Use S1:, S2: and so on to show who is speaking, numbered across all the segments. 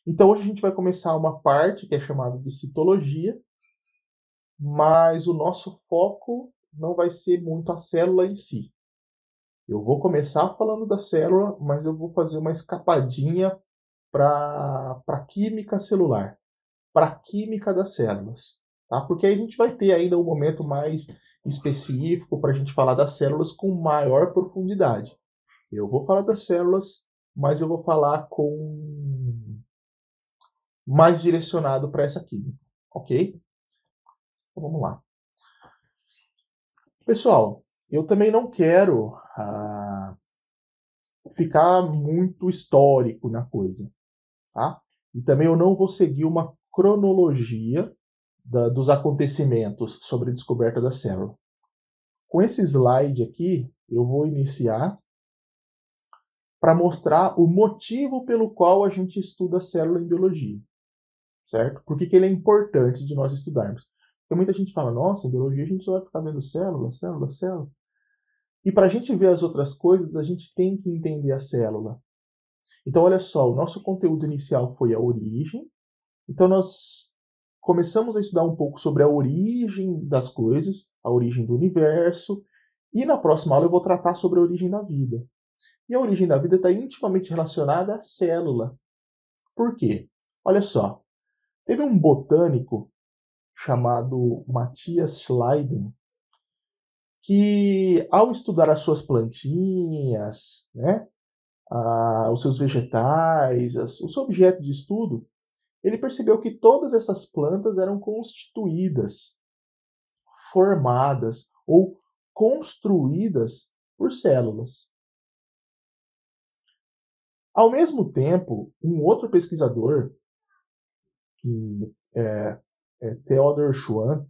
S1: Então hoje a gente vai começar uma parte que é chamada de citologia, mas o nosso foco não vai ser muito a célula em si. Eu vou começar falando da célula, mas eu vou fazer uma escapadinha para a química celular, para a química das células, tá? Porque aí a gente vai ter ainda um momento mais específico para a gente falar das células com maior profundidade. Eu vou falar das células, mas eu vou falar com mais direcionado para essa química, ok? Então vamos lá. Pessoal, eu também não quero ficar muito histórico na coisa, tá? E também eu não vou seguir uma cronologia dos acontecimentos sobre a descoberta da célula. Com esse slide aqui, eu vou iniciar para mostrar o motivo pelo qual a gente estuda a célula em biologia, certo? Por que ele é importante de nós estudarmos? Porque muita gente fala, nossa, em biologia a gente só vai ficar vendo célula, célula, célula. E para a gente ver as outras coisas, a gente tem que entender a célula. Então, olha só, o nosso conteúdo inicial foi a origem. Então, nós começamos a estudar um pouco sobre a origem das coisas, a origem do universo. E na próxima aula eu vou tratar sobre a origem da vida. E a origem da vida está intimamente relacionada à célula. Por quê? Olha só, teve um botânico chamado Matthias Schleiden, que ao estudar as suas plantinhas, né, os seus vegetais, o seu objeto de estudo, ele percebeu que todas essas plantas eram constituídas, formadas ou construídas por células. Ao mesmo tempo, um outro pesquisador, que é Theodor Schwann,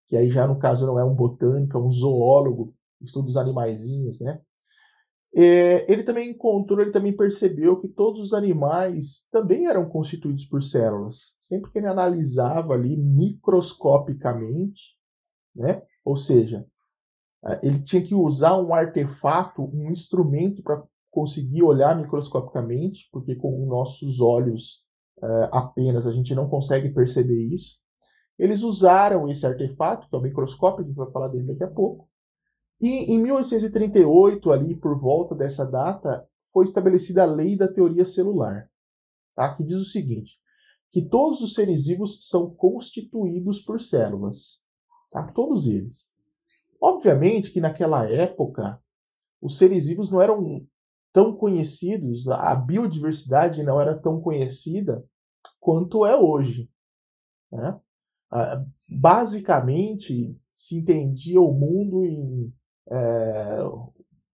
S1: que aí já no caso não é um botânico, é um zoólogo, estuda os animaizinhos, né? Ele também percebeu que todos os animais também eram constituídos por células. Sempre que ele analisava ali microscopicamente, né? Ou seja, ele tinha que usar um artefato, um instrumento para conseguir olhar microscopicamente, porque com nossos olhos apenas a gente não consegue perceber isso. Eles usaram esse artefato, que é o microscópio, a gente vai falar dele daqui a pouco. E em 1838, ali por volta dessa data, foi estabelecida a lei da teoria celular, tá? Que diz o seguinte, que todos os seres vivos são constituídos por células, tá? Todos eles. Obviamente que naquela época, os seres vivos não eram tão conhecidos, a biodiversidade não era tão conhecida quanto é hoje, né? Basicamente, se entendia o mundo em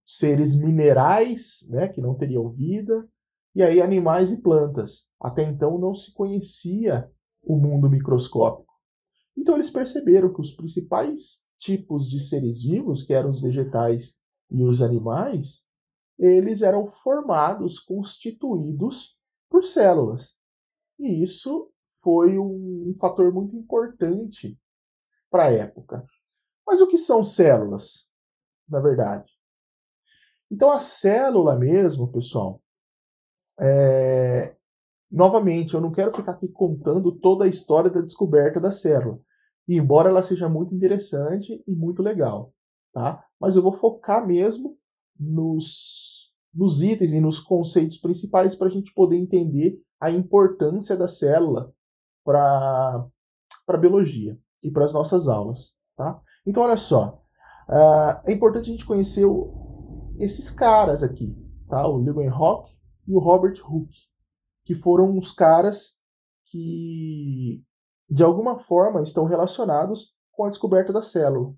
S1: seres minerais, né, que não teriam vida, e aí animais e plantas. Até então não se conhecia o mundo microscópico. Então eles perceberam que os principais tipos de seres vivos, que eram os vegetais e os animais, eles eram formados, constituídos por células. E isso foi um fator muito importante para a época. Mas o que são células, na verdade? Então a célula mesmo, pessoal, novamente, eu não quero ficar aqui contando toda a história da descoberta da célula, embora ela seja muito interessante e muito legal, tá? Mas eu vou focar mesmo nos itens e nos conceitos principais para a gente poder entender a importância da célula para a biologia e para as nossas aulas, tá? Então, olha só, é importante a gente conhecer esses caras aqui, tá? O Leeuwenhoek e o Robert Hooke, que foram os caras que, de alguma forma, estão relacionados com a descoberta da célula.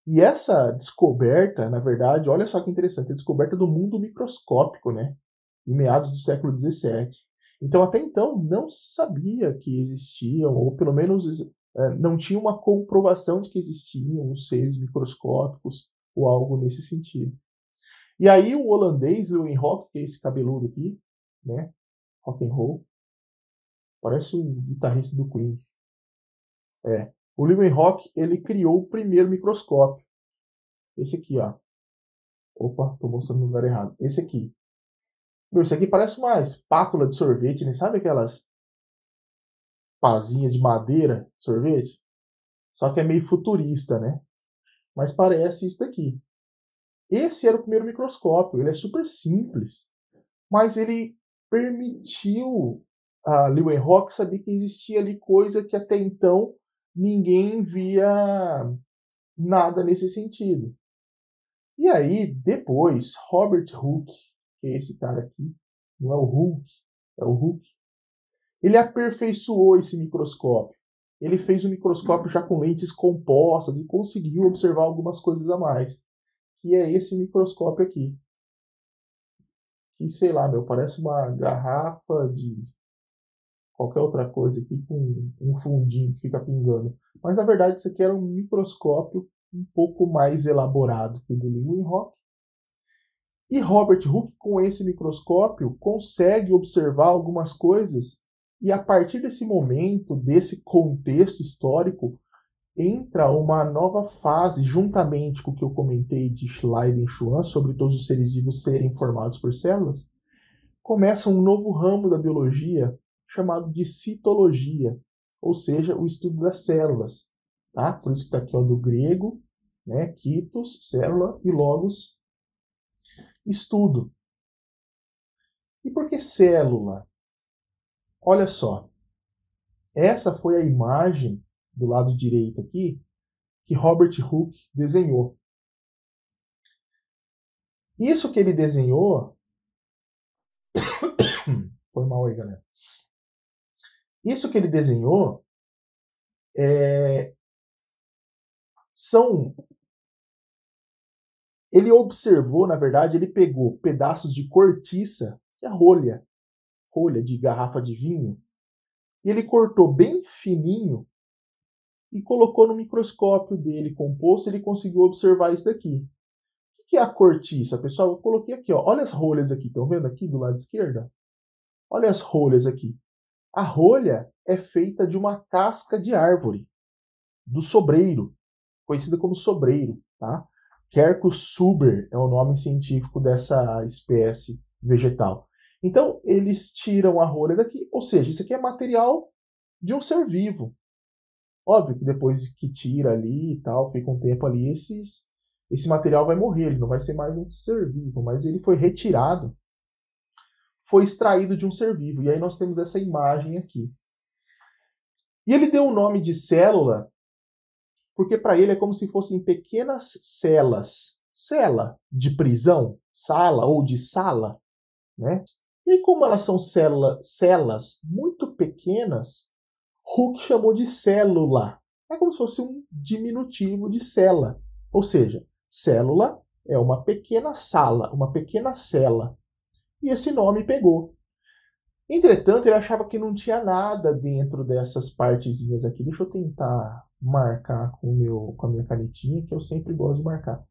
S1: E essa descoberta, na verdade, olha só que interessante, a descoberta do mundo microscópico, né? Em meados do século XVII. Então, até então, não se sabia que existiam, ou pelo menos não tinha uma comprovação de que existiam os seres microscópicos ou algo nesse sentido. E aí o holandês Leeuwenhoek, que é esse cabeludo aqui, né? Rock and roll, parece um guitarrista do Queen. O Leeuwenhoek, ele criou o primeiro microscópio. Esse aqui, ó. Opa, tô mostrando no lugar errado. Esse aqui. Meu, isso aqui parece uma espátula de sorvete, né? Sabe aquelas pazinhas de madeira de sorvete? Só que é meio futurista, né? Mas parece isso daqui. Esse era o primeiro microscópio. Ele é super simples, mas ele permitiu a Leeuwenhoek saber que existia ali coisa que até então ninguém via nada nesse sentido. E aí, depois, Robert Hooke, que é esse cara aqui, não é o Hulk, é o Hooke, ele aperfeiçoou esse microscópio. Ele fez um microscópio já com lentes compostas e conseguiu observar algumas coisas a mais. Que é esse microscópio aqui. Que, sei lá, meu, parece uma garrafa de qualquer outra coisa aqui com um fundinho que fica pingando. Mas, na verdade, isso aqui era um microscópio um pouco mais elaborado que o do Leeuwenhoek. E Robert Hooke, com esse microscópio, consegue observar algumas coisas e, a partir desse momento, desse contexto histórico, entra uma nova fase, juntamente com o que eu comentei de Schleiden-Schwann, sobre todos os seres vivos serem formados por células, começa um novo ramo da biologia chamado de citologia, ou seja, o estudo das células. Tá? Por isso que está aqui ó, do grego, né, kitos, célula, e logos, estudo. E por que célula? Olha só, essa foi a imagem do lado direito aqui que Robert Hooke desenhou. Isso que ele desenhou... Foi mal aí, galera. Isso que ele desenhou são... Ele observou, na verdade, ele pegou pedaços de cortiça, que é rolha de garrafa de vinho, e ele cortou bem fininho e colocou no microscópio dele composto, ele conseguiu observar isso daqui. O que é a cortiça, pessoal? Eu coloquei aqui, ó. Olha as rolhas aqui, estão vendo aqui do lado esquerdo? Olha as rolhas aqui. A rolha é feita de uma casca de árvore, do sobreiro, conhecida como sobreiro, tá? Quercus suber é o nome científico dessa espécie vegetal. Então, eles tiram a rolha daqui, ou seja, isso aqui é material de um ser vivo. Óbvio que depois que tira ali e tal, fica um tempo ali, esse material vai morrer, ele não vai ser mais um ser vivo, mas ele foi retirado, foi extraído de um ser vivo. E aí nós temos essa imagem aqui. E ele deu o nome de célula porque para ele é como se fossem pequenas celas. Cela de prisão, sala ou de sala, né? E como elas são celas muito pequenas, Hooke chamou de célula. É como se fosse um diminutivo de cela. Ou seja, célula é uma pequena sala, uma pequena cela. E esse nome pegou. Entretanto, ele achava que não tinha nada dentro dessas partezinhas aqui. Deixa eu tentar marcar com a minha canetinha, que eu sempre gosto de marcar.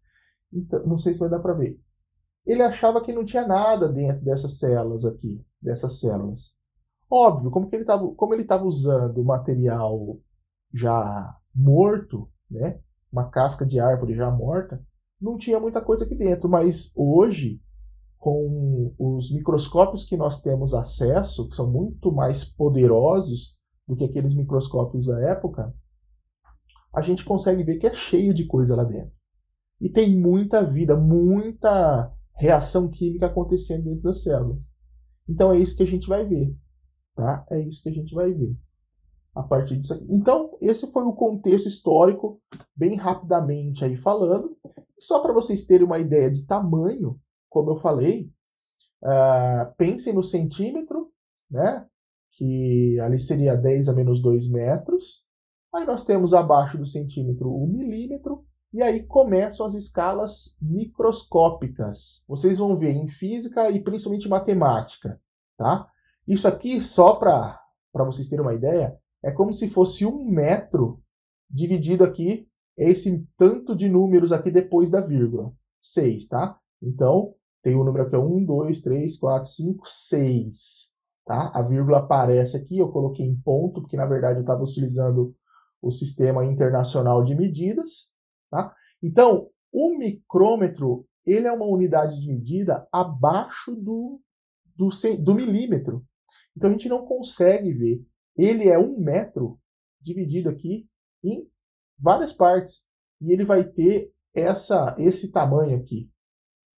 S1: Então, não sei se vai dar para ver. Ele achava que não tinha nada dentro dessas células aqui, dessas células. Óbvio, como ele estava usando material já morto, né, uma casca de árvore já morta, não tinha muita coisa aqui dentro. Mas hoje, com os microscópios que nós temos acesso, que são muito mais poderosos do que aqueles microscópios da época, a gente consegue ver que é cheio de coisa lá dentro. E tem muita vida, muita reação química acontecendo dentro das células. Então é isso que a gente vai ver, tá? É isso que a gente vai ver a partir disso aqui. Então, esse foi o contexto histórico, bem rapidamente aí falando. Só para vocês terem uma ideia de tamanho, como eu falei, pensem no centímetro, né? Que ali seria 10 a menos 2 metros. Aí nós temos abaixo do centímetro o milímetro. E aí começam as escalas microscópicas. Vocês vão ver em física e principalmente matemática, tá? Isso aqui, só para vocês terem uma ideia, é como se fosse 1 metro dividido aqui, esse tanto de números aqui depois da vírgula. 6, tá? Então, tem o número aqui, 1, 2, 3, 4, 5, 6. Tá? A vírgula aparece aqui, eu coloquei em ponto, porque na verdade eu estava utilizando o Sistema Internacional de Medidas. Tá? Então, o micrômetro ele é uma unidade de medida abaixo do do milímetro. Então a gente não consegue ver. Ele é 1 metro dividido aqui em várias partes. E ele vai ter esse tamanho aqui.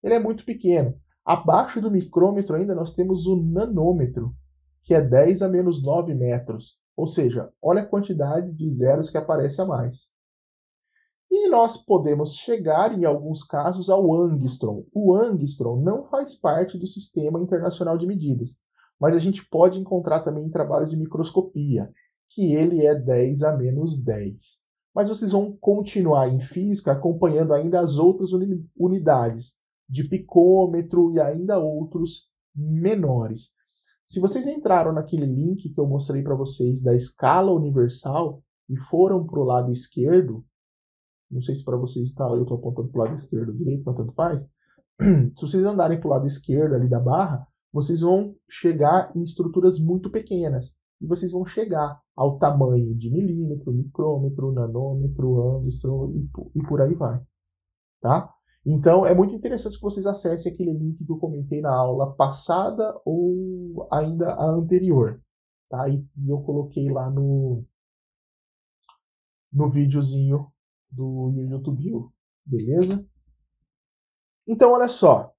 S1: Ele é muito pequeno. Abaixo do micrômetro ainda nós temos o nanômetro, que é 10 a menos 9 metros. Ou seja, olha a quantidade de zeros que aparece a mais. E nós podemos chegar, em alguns casos, ao angstrom. O angstrom não faz parte do Sistema Internacional de Medidas, mas a gente pode encontrar também em trabalhos de microscopia, que ele é 10 a menos 10. Mas vocês vão continuar em física acompanhando ainda as outras unidades, de picômetro e ainda outros menores. Se vocês entraram naquele link que eu mostrei para vocês da escala universal e foram para o lado esquerdo, não sei se para vocês está, eu estou apontando para o lado esquerdo ou direito, mas tanto faz. Se vocês andarem para o lado esquerdo ali da barra, vocês vão chegar em estruturas muito pequenas. E vocês vão chegar ao tamanho de milímetro, micrômetro, nanômetro, angstrom e por aí vai. Tá? Então, é muito interessante que vocês acessem aquele link que eu comentei na aula passada ou ainda a anterior. Tá? E eu coloquei lá no videozinho do YouTube, beleza? Então, olha só.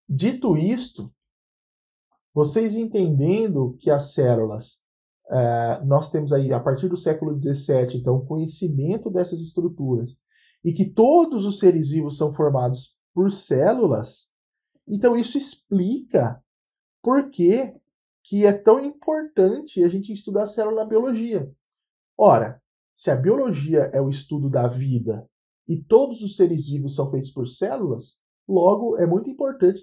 S1: Dito isto, vocês entendendo que as células, nós temos aí, a partir do século XVII, então, o conhecimento dessas estruturas, e que todos os seres vivos são formados por células, então isso explica por que é tão importante a gente estudar a célula na biologia. Ora, se a biologia é o estudo da vida e todos os seres vivos são feitos por células, logo é muito importante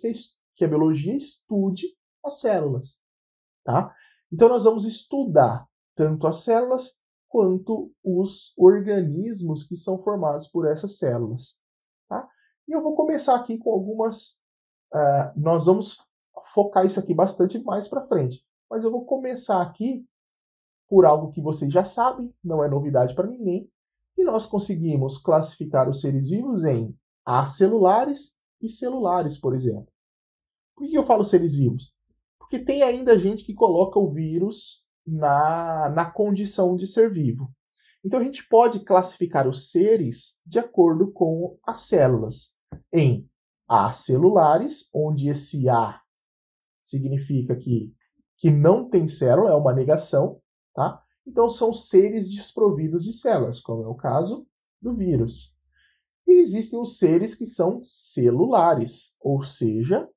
S1: que a biologia estude as células. Tá? Então nós vamos estudar tanto as células quanto os organismos que são formados por essas células. Tá? E eu vou começar aqui com algumas... nós vamos focar isso aqui bastante mais para frente. Mas eu vou começar aqui por algo que vocês já sabem, não é novidade para ninguém, e nós conseguimos classificar os seres vivos em acelulares e celulares, por exemplo. Por que eu falo seres vivos? Porque tem ainda gente que coloca o vírus na condição de ser vivo. Então a gente pode classificar os seres de acordo com as células em acelulares, onde esse A significa que não tem célula, é uma negação, tá? Então são seres desprovidos de células, como é o caso do vírus. E existem os seres que são celulares, ou seja,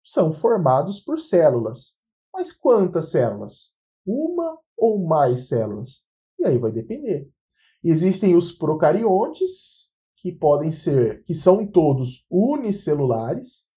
S1: são formados por células. Mas quantas células? Uma ou mais células? E aí vai depender. Existem os procariontes, que são todos unicelulares,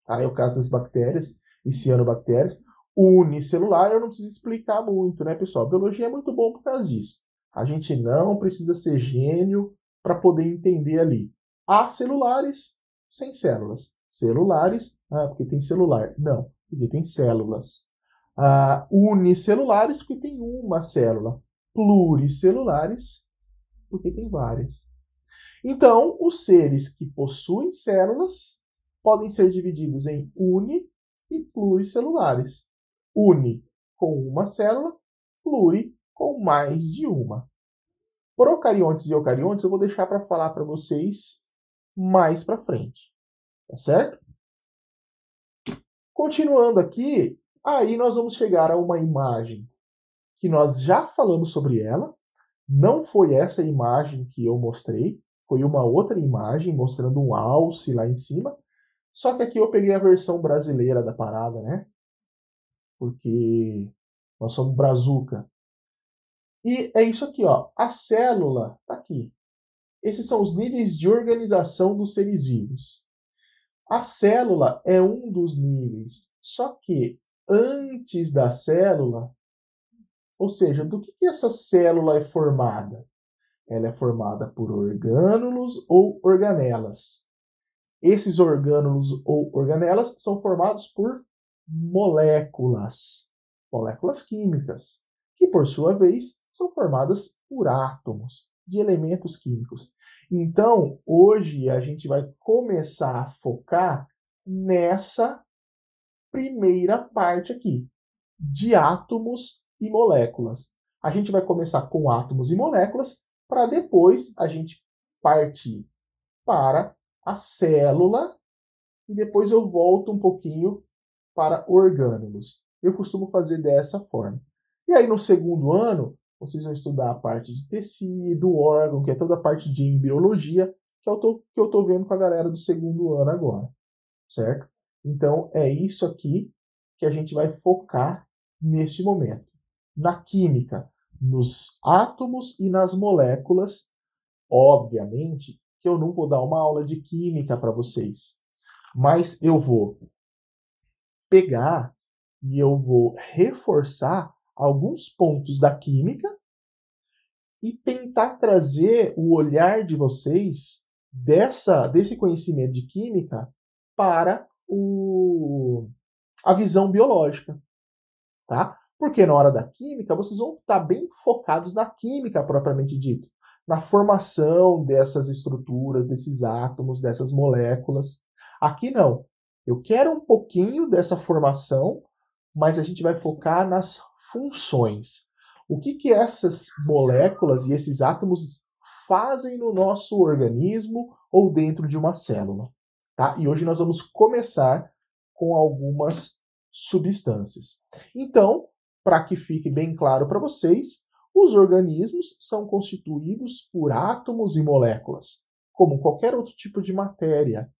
S1: tá? É o caso das bactérias e cianobactérias. Unicelular eu não preciso explicar muito, né, pessoal? A biologia é muito bom por causa disso. A gente não precisa ser gênio para poder entender ali. Acelulares, sem células. Celulares, porque tem celular. Não, porque tem células. Unicelulares, porque tem uma célula. Pluricelulares, porque tem várias. Então, os seres que possuem células podem ser divididos em uni e pluricelulares. Uni com uma célula, pluri com mais de uma. Procariontes e eucariontes eu vou deixar para falar para vocês mais para frente. Tá certo? Continuando aqui, aí nós vamos chegar a uma imagem que nós já falamos sobre ela. Não foi essa imagem que eu mostrei, foi uma outra imagem mostrando um alce lá em cima. Só que aqui eu peguei a versão brasileira da parada, né? Porque nós somos brazuca. E é isso aqui, ó. A célula está aqui. Esses são os níveis de organização dos seres vivos. A célula é um dos níveis. Só que antes da célula, ou seja, do que essa célula é formada? Ela é formada por orgânulos ou organelas. Esses orgânulos ou organelas são formados por moléculas químicas, que por sua vez são formadas por átomos de elementos químicos. Então, hoje a gente vai começar a focar nessa primeira parte aqui, de átomos e moléculas. A gente vai começar com átomos e moléculas, para depois a gente partir para a célula, e depois eu volto um pouquinho para orgânulos. Eu costumo fazer dessa forma. E aí, no segundo ano, vocês vão estudar a parte de tecido, órgão, que é toda a parte de embriologia, que eu estou vendo com a galera do segundo ano agora, certo? Então, é isso aqui que a gente vai focar neste momento. Na química, nos átomos e nas moléculas. Obviamente que eu não vou dar uma aula de química para vocês, mas eu vou pegar e eu vou reforçar alguns pontos da química e tentar trazer o olhar de vocês desse conhecimento de química para a visão biológica, tá? Porque na hora da química vocês vão estar bem focados na química propriamente dito, na formação dessas estruturas, desses átomos, dessas moléculas. Aqui não. Eu quero um pouquinho dessa formação, mas a gente vai focar nas funções. O que essas moléculas e esses átomos fazem no nosso organismo ou dentro de uma célula, tá? E hoje nós vamos começar com algumas substâncias. Então, para que fique bem claro para vocês, os organismos são constituídos por átomos e moléculas, como qualquer outro tipo de matéria.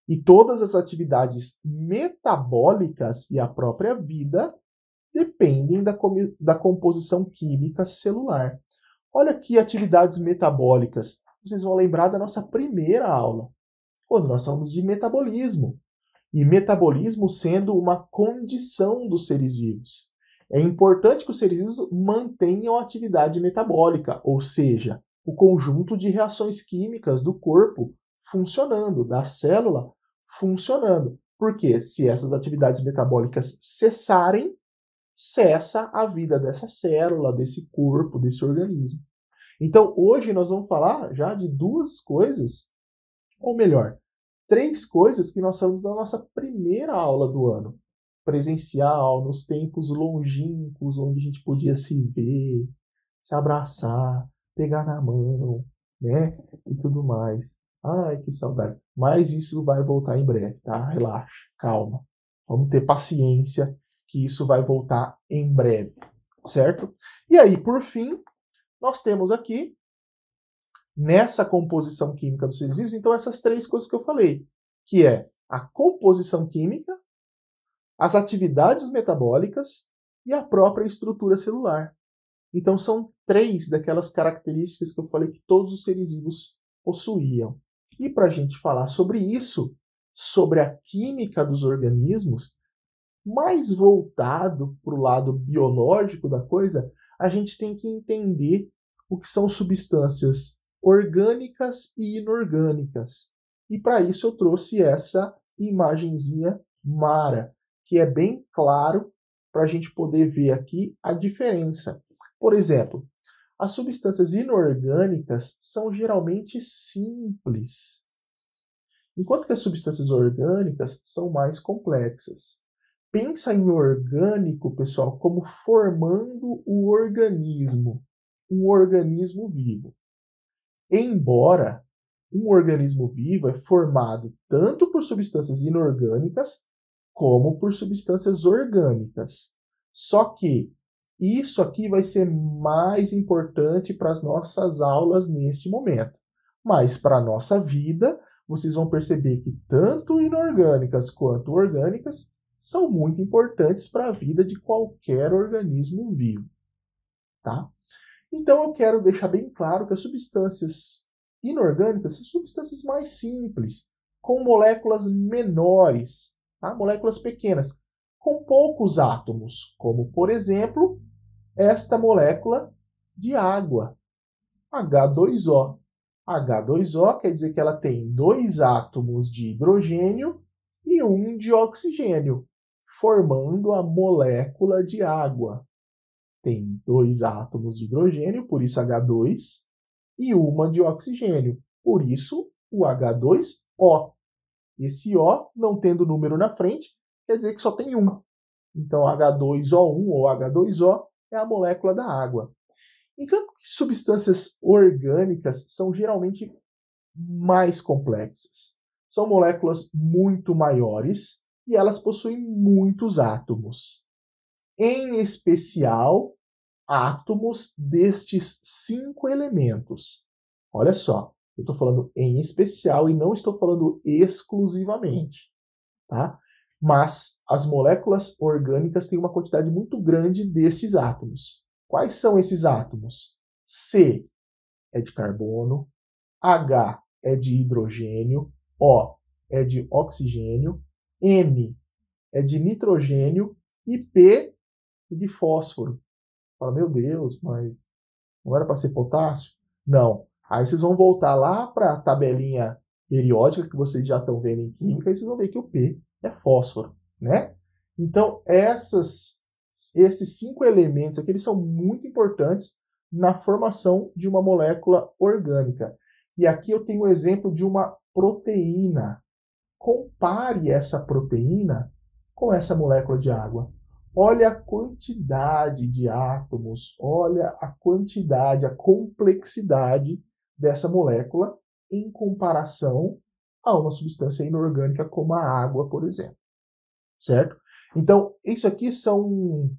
S1: E todas as atividades metabólicas e a própria vida dependem da composição química celular. Olha aqui atividades metabólicas. Vocês vão lembrar da nossa primeira aula, quando nós falamos de metabolismo. E metabolismo sendo uma condição dos seres vivos. É importante que os seres vivos mantenham a atividade metabólica, ou seja, o conjunto de reações químicas do corpo funcionando, da célula funcionando. Porque se essas atividades metabólicas cessarem, cessa a vida dessa célula, desse corpo, desse organismo. Então, hoje nós vamos falar já de duas coisas, ou melhor, 3 coisas que nós falamos na nossa primeira aula do ano. Presencial, nos tempos longínquos, onde a gente podia se ver, se abraçar, pegar na mão, né? E tudo mais. Ai, que saudade. Mas isso vai voltar em breve, tá? Relaxa, calma. Vamos ter paciência, que isso vai voltar em breve, certo? E aí, por fim, nós temos aqui, nessa composição química dos seres vivos, então essas 3 coisas que eu falei, que é a composição química, as atividades metabólicas e a própria estrutura celular. Então são 3 daquelas características que eu falei que todos os seres vivos possuíam. E para a gente falar sobre isso, sobre a química dos organismos, mais voltado para o lado biológico da coisa, a gente tem que entender o que são substâncias orgânicas e inorgânicas. E para isso eu trouxe essa imagenzinha mara, que é bem claro para a gente poder ver aqui a diferença. Por exemplo, as substâncias inorgânicas são geralmente simples, enquanto que as substâncias orgânicas são mais complexas. Pensa em orgânico, pessoal, como formando o organismo, um organismo vivo. Embora um organismo vivo é formado tanto por substâncias inorgânicas como por substâncias orgânicas. Só que isso aqui vai ser mais importante para as nossas aulas neste momento. Mas para a nossa vida, vocês vão perceber que tanto inorgânicas quanto orgânicas são muito importantes para a vida de qualquer organismo vivo, tá? Então eu quero deixar bem claro que as substâncias inorgânicas são substâncias mais simples, com moléculas menores, tá? Moléculas pequenas, com poucos átomos, como por exemplo esta molécula de água, H2O. H2O quer dizer que ela tem 2 átomos de hidrogênio e 1 de oxigênio, formando a molécula de água. Tem 2 átomos de hidrogênio, por isso H2, e 1 de oxigênio, por isso o H2O. Esse O, não tendo número na frente, quer dizer que só tem um. Então, H2O1 ou H2O é a molécula da água. Enquanto que substâncias orgânicas são geralmente mais complexas. São moléculas muito maiores e elas possuem muitos átomos. Em especial, átomos destes 5 elementos. Olha só, eu estou falando em especial e não estou falando exclusivamente, tá? Mas as moléculas orgânicas têm uma quantidade muito grande destes átomos. Quais são esses átomos? C é de carbono, H é de hidrogênio, O é de oxigênio, N é de nitrogênio e P é de fósforo. Fala, meu Deus, mas não era para ser potássio? Não. Aí vocês vão voltar lá para a tabelinha periódica que vocês já estão vendo em química e vocês vão ver que o P é fósforo, né? Então, esses 5 elementos aqui eles são muito importantes na formação de uma molécula orgânica. E aqui eu tenho o exemplo de uma proteína. Compare essa proteína com essa molécula de água. Olha a quantidade de átomos, olha a quantidade, a complexidade dessa molécula em comparação a uma substância inorgânica como a água, por exemplo. Certo? Então, isso aqui são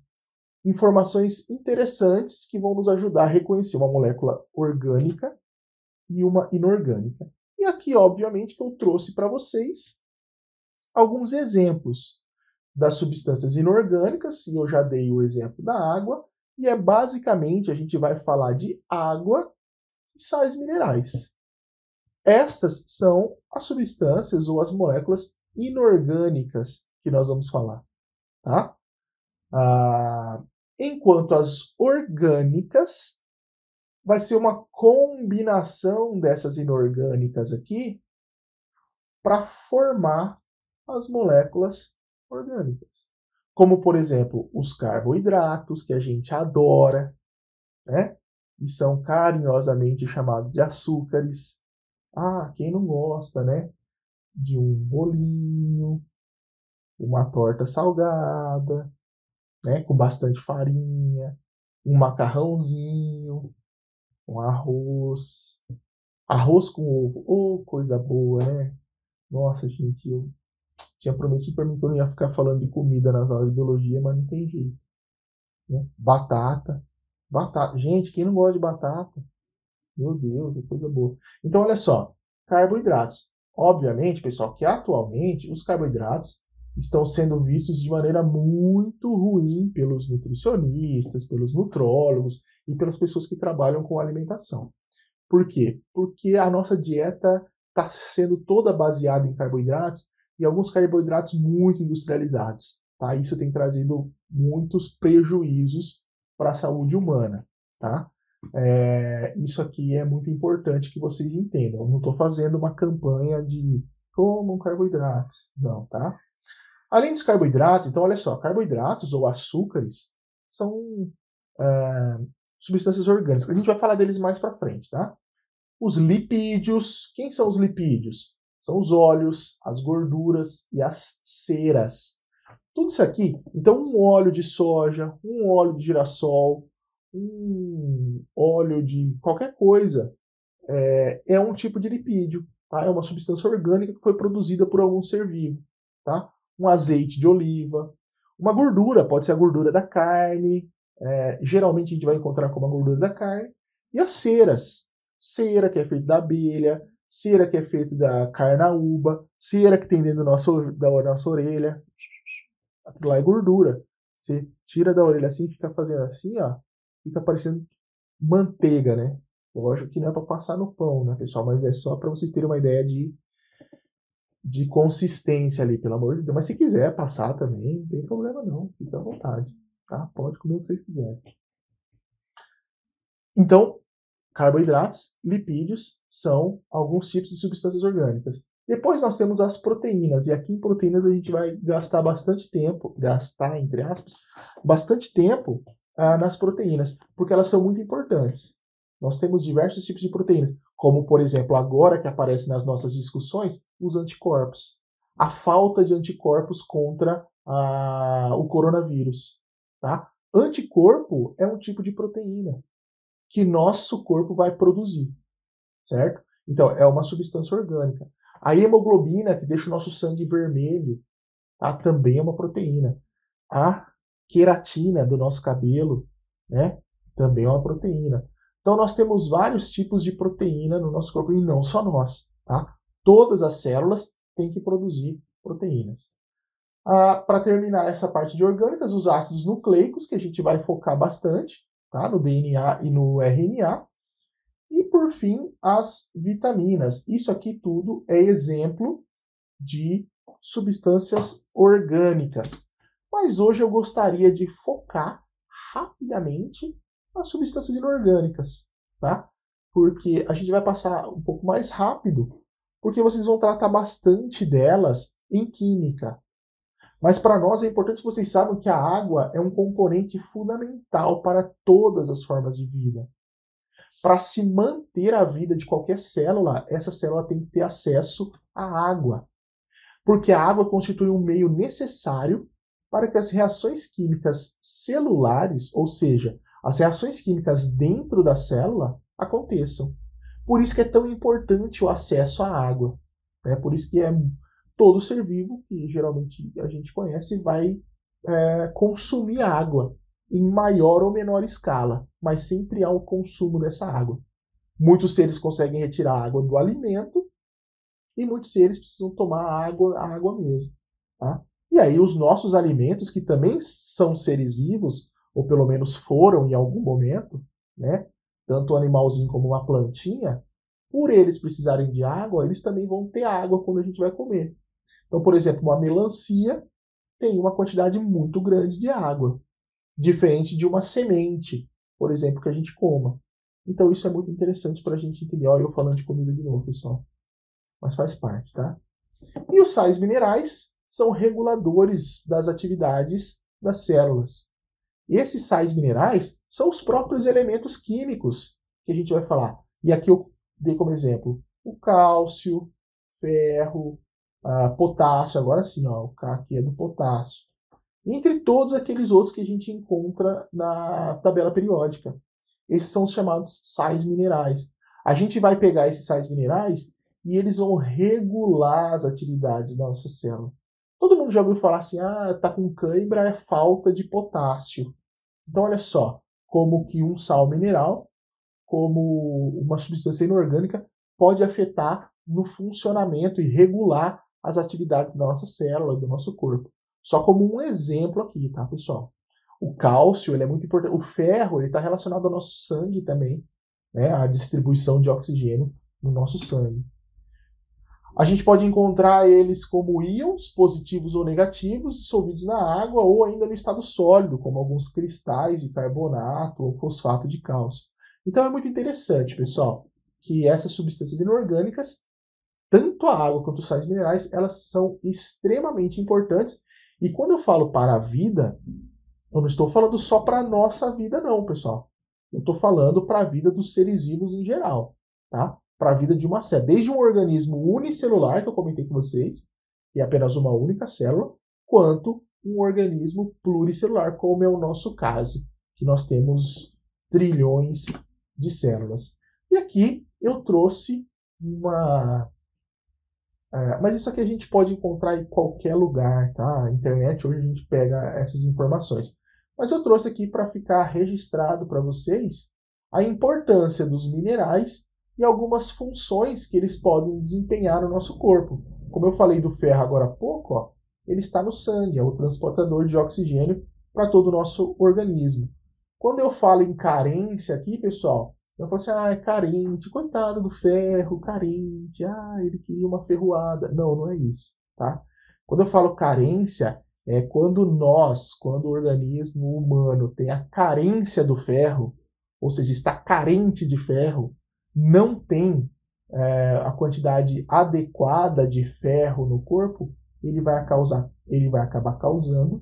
S1: informações interessantes que vão nos ajudar a reconhecer uma molécula orgânica e uma inorgânica. E aqui, obviamente, que eu trouxe para vocês alguns exemplos das substâncias inorgânicas, e eu já dei o exemplo da água, e é basicamente, a gente vai falar de água e sais minerais. Estas são as substâncias ou as moléculas inorgânicas que nós vamos falar, tá? Enquanto as orgânicas vai ser uma combinação dessas inorgânicas aqui para formar as moléculas orgânicas. Como, por exemplo, os carboidratos, que a gente adora, né? E são carinhosamente chamados de açúcares. Quem não gosta, né? De um bolinho, uma torta salgada, né? Com bastante farinha, um macarrãozinho, um arroz. Arroz com ovo. Oh, coisa boa, né? Nossa, gente, eu tinha prometido para mim que eu não ia ficar falando de comida nas aulas de biologia, mas não tem jeito. Né? Batata. Batata. Gente, quem não gosta de batata? Meu Deus, é coisa boa. Então, olha só. Carboidratos. Obviamente, pessoal, que atualmente os carboidratos estão sendo vistos de maneira muito ruim pelos nutricionistas, pelos nutrólogos e pelas pessoas que trabalham com alimentação. Por quê? Porque a nossa dieta está sendo toda baseada em carboidratos e alguns carboidratos muito industrializados. Tá? Isso tem trazido muitos prejuízos para a saúde humana. Tá? Isso aqui é muito importante que vocês entendam. Eu não estou fazendo uma campanha de comam carboidratos. Não, tá? Além dos carboidratos, então olha só, carboidratos ou açúcares são substâncias orgânicas. A gente vai falar deles mais para frente, tá? Os lipídios. Quem são os lipídios? São os óleos, as gorduras e as ceras. Tudo isso aqui, então um óleo de soja, um óleo de girassol, um óleo de qualquer coisa, é um tipo de lipídio. Tá? É uma substância orgânica que foi produzida por algum ser vivo. Tá? Um azeite de oliva. Uma gordura, pode ser a gordura da carne. Geralmente a gente vai encontrar como a gordura da carne. E as ceras. Cera que é feita da abelha, cera que é feita da carnaúba, cera que tem dentro da nossa orelha. Aquilo lá é gordura. Você tira da orelha assim, fica fazendo assim, ó, fica parecendo manteiga, né? Lógico que não é para passar no pão, né, pessoal? Mas é só para vocês terem uma ideia de consistência ali, pelo amor de Deus. Mas se quiser passar também, não tem problema não. Fica à vontade, tá? Pode comer o que vocês quiserem. Então, carboidratos, lipídios são alguns tipos de substâncias orgânicas. Depois nós temos as proteínas, e aqui em proteínas a gente vai gastar bastante tempo, entre aspas, bastante tempo nas proteínas, porque elas são muito importantes. Nós temos diversos tipos de proteínas, como por exemplo agora que aparece nas nossas discussões, os anticorpos. a falta de anticorpos contra o coronavírus. Tá? Anticorpo é um tipo de proteína que nosso corpo vai produzir, certo? Então, é uma substância orgânica. A hemoglobina, que deixa o nosso sangue vermelho, tá? Também é uma proteína. A queratina do nosso cabelo, né? Também é uma proteína. Então, nós temos vários tipos de proteína no nosso corpo, e não só nós. Tá? Todas as células têm que produzir proteínas. Para terminar essa parte de orgânicas, os ácidos nucleicos, que a gente vai focar bastante, tá? No DNA e no RNA. E, por fim, as vitaminas. Isso aqui tudo é exemplo de substâncias orgânicas. Mas hoje eu gostaria de focar rapidamente nas substâncias inorgânicas, tá? Porque a gente vai passar um pouco mais rápido, porque vocês vão tratar bastante delas em química. Mas para nós é importante que vocês saibam que a água é um componente fundamental para todas as formas de vida. Para se manter a vida de qualquer célula, essa célula tem que ter acesso à água. Porque a água constitui um meio necessário para que as reações químicas celulares, ou seja, as reações químicas dentro da célula, aconteçam. Por isso que é tão importante o acesso à água. Né? Por isso que todo ser vivo, que geralmente a gente conhece, vai consumir água em maior ou menor escala, mas sempre há o consumo dessa água. Muitos seres conseguem retirar a água do alimento e muitos seres precisam tomar a água mesmo. Tá? E aí os nossos alimentos, que também são seres vivos, ou pelo menos foram em algum momento, né? Tanto um animalzinho como uma plantinha, por eles precisarem de água, eles também vão ter água quando a gente vai comer. Então, por exemplo, uma melancia tem uma quantidade muito grande de água, diferente de uma semente, por exemplo, que a gente coma. Então isso é muito interessante para a gente entender. Olha, eu falando de comida de novo, pessoal. Mas faz parte, tá? E os sais minerais são reguladores das atividades das células. E esses sais minerais são os próprios elementos químicos que a gente vai falar. E aqui eu dei como exemplo o cálcio, ferro, potássio. Agora sim, ó, o K aqui é do potássio. Entre todos aqueles outros que a gente encontra na tabela periódica. Esses são os chamados sais minerais. A gente vai pegar esses sais minerais e eles vão regular as atividades da nossa célula. Todo mundo já ouviu falar assim, tá com cãibra, é falta de potássio. Então, olha só, como que um sal mineral, como uma substância inorgânica, pode afetar no funcionamento e regular as atividades da nossa célula, do nosso corpo. Só como um exemplo aqui, tá, pessoal? O cálcio, ele é muito importante. O ferro, ele está relacionado ao nosso sangue também, né? A distribuição de oxigênio no nosso sangue. A gente pode encontrar eles como íons, positivos ou negativos, dissolvidos na água ou ainda no estado sólido, como alguns cristais de carbonato ou fosfato de cálcio. Então é muito interessante, pessoal, que essas substâncias inorgânicas, tanto a água quanto os sais minerais, elas são extremamente importantes. E quando eu falo para a vida, eu não estou falando só para a nossa vida, não, pessoal. Eu estou falando para a vida dos seres vivos em geral, tá? Para a vida de uma célula. Desde um organismo unicelular, que eu comentei com vocês, que é apenas uma única célula, quanto um organismo pluricelular, como é o nosso caso, que nós temos trilhões de células. E aqui eu trouxe uma... mas isso aqui a gente pode encontrar em qualquer lugar, tá? A internet, hoje a gente pega essas informações. Mas eu trouxe aqui para ficar registrado para vocês a importância dos minerais e algumas funções que eles podem desempenhar no nosso corpo. Como eu falei do ferro agora há pouco, ó, ele está no sangue, é o transportador de oxigênio para todo o nosso organismo. Quando eu falo em carência aqui, pessoal, eu falo assim, é carente, coitado do ferro, carente, ele queria uma ferroada. Não, não é isso, tá? Quando eu falo carência, é quando o organismo humano tem a carência do ferro, ou seja, está carente de ferro, não tem a quantidade adequada de ferro no corpo, ele vai acabar causando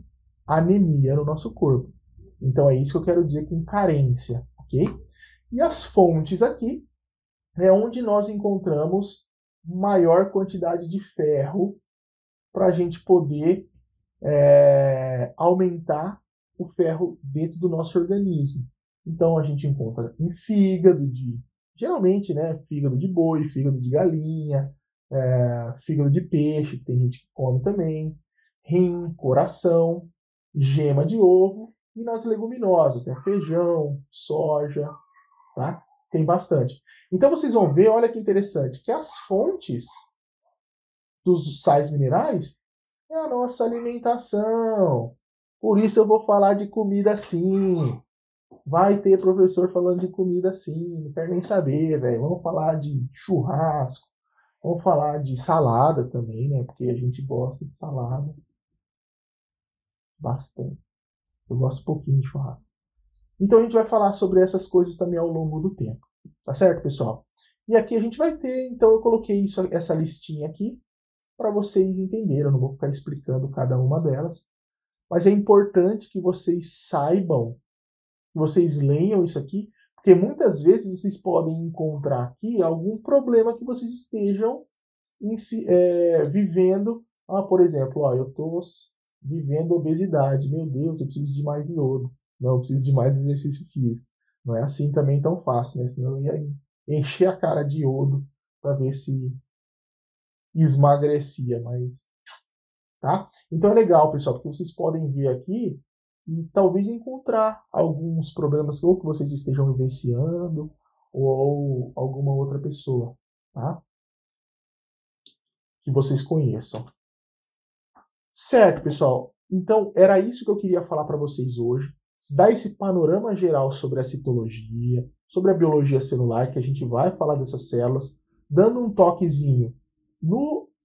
S1: anemia no nosso corpo. Então é isso que eu quero dizer com carência, ok? E as fontes aqui é onde nós encontramos maior quantidade de ferro para a gente poder aumentar o ferro dentro do nosso organismo. Então a gente encontra em fígado geralmente, né, fígado de boi, fígado de galinha, fígado de peixe, que tem gente que come também, rim, coração, gema de ovo e nas leguminosas, né, feijão, soja, tá? Tem bastante. Então vocês vão ver, olha que interessante, que as fontes dos sais minerais é a nossa alimentação. Por isso eu vou falar de comida sim. Vai ter professor falando de comida sim. Não quero nem saber, velho. Vamos falar de churrasco. Vamos falar de salada também, né? Porque a gente gosta de salada. Bastante. Eu gosto um pouquinho de churrasco. Então a gente vai falar sobre essas coisas também ao longo do tempo. Tá certo, pessoal? E aqui a gente vai ter, então eu coloquei essa listinha aqui para vocês entenderem. Eu não vou ficar explicando cada uma delas. Mas é importante que vocês saibam, que vocês leiam isso aqui, porque muitas vezes vocês podem encontrar aqui algum problema que vocês estejam vivendo. Por exemplo, eu estou vivendo obesidade. Meu Deus, eu preciso de mais iodo. Não, eu preciso de mais exercício físico. Não é assim também tão fácil, né? Senão eu ia encher a cara de iodo para ver se esmagrecia, mas... Tá? Então é legal, pessoal, porque vocês podem ver aqui e talvez encontrar alguns problemas ou que vocês estejam vivenciando ou alguma outra pessoa, tá? Que vocês conheçam. Certo, pessoal? Então era isso que eu queria falar para vocês hoje, dar esse panorama geral sobre a citologia, sobre a biologia celular, que a gente vai falar dessas células, dando um toquezinho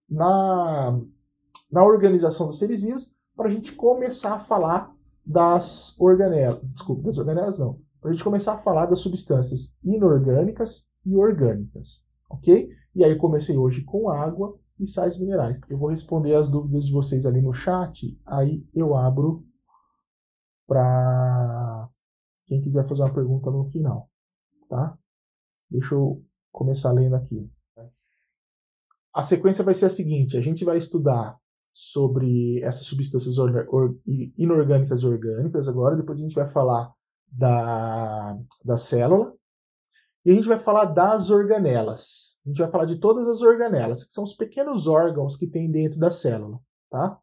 S1: na organização dos seres vivos, para a gente começar a falar das organelas. Desculpa, das organelas não. Para a gente começar a falar das substâncias inorgânicas e orgânicas. Ok? E aí eu comecei hoje com água e sais minerais. Eu vou responder as dúvidas de vocês ali no chat, aí eu abro para quem quiser fazer uma pergunta no final. Tá? Deixa eu começar lendo aqui. A sequência vai ser a seguinte: a gente vai estudar sobre essas substâncias inorgânicas e orgânicas agora, depois a gente vai falar da célula, e a gente vai falar das organelas. A gente vai falar de todas as organelas, que são os pequenos órgãos que tem dentro da célula, tá?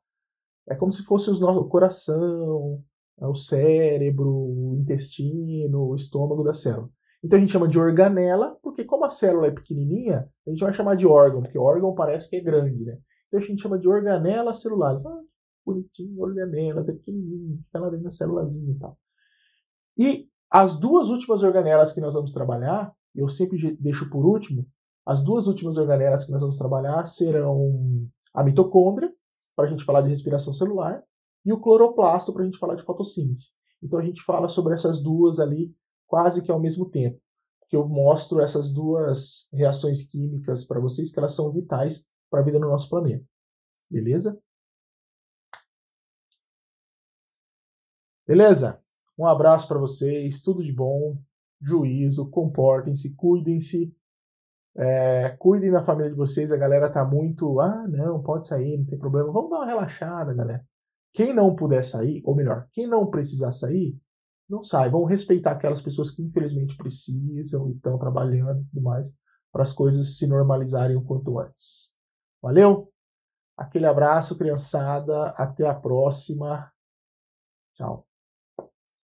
S1: É como se fosse o coração, o cérebro, o intestino, o estômago da célula. Então a gente chama de organela, porque como a célula é pequenininha, a gente vai chamar de órgão, porque órgão parece que é grande, né? Então a gente chama de organelas celulares. Bonitinho, organelas, é pequenininho, fica lá dentro da célulazinha e tal. E as duas últimas organelas que nós vamos trabalhar, eu sempre deixo por último, as duas últimas organelas que nós vamos trabalhar serão a mitocôndria, para a gente falar de respiração celular, e o cloroplasto, para a gente falar de fotossíntese. Então a gente fala sobre essas duas ali quase que ao mesmo tempo, que eu mostro essas duas reações químicas para vocês, que elas são vitais para a vida no nosso planeta. Beleza? Beleza? Um abraço para vocês, tudo de bom, juízo, comportem-se, cuidem-se, cuidem da família de vocês. A galera tá muito, não, pode sair, não tem problema. Vamos dar uma relaxada, galera. Quem não puder sair, ou melhor, quem não precisar sair, não sai. Vamos respeitar aquelas pessoas que infelizmente precisam e estão trabalhando e tudo mais, para as coisas se normalizarem o quanto antes. Valeu? Aquele abraço, criançada. Até a próxima. Tchau.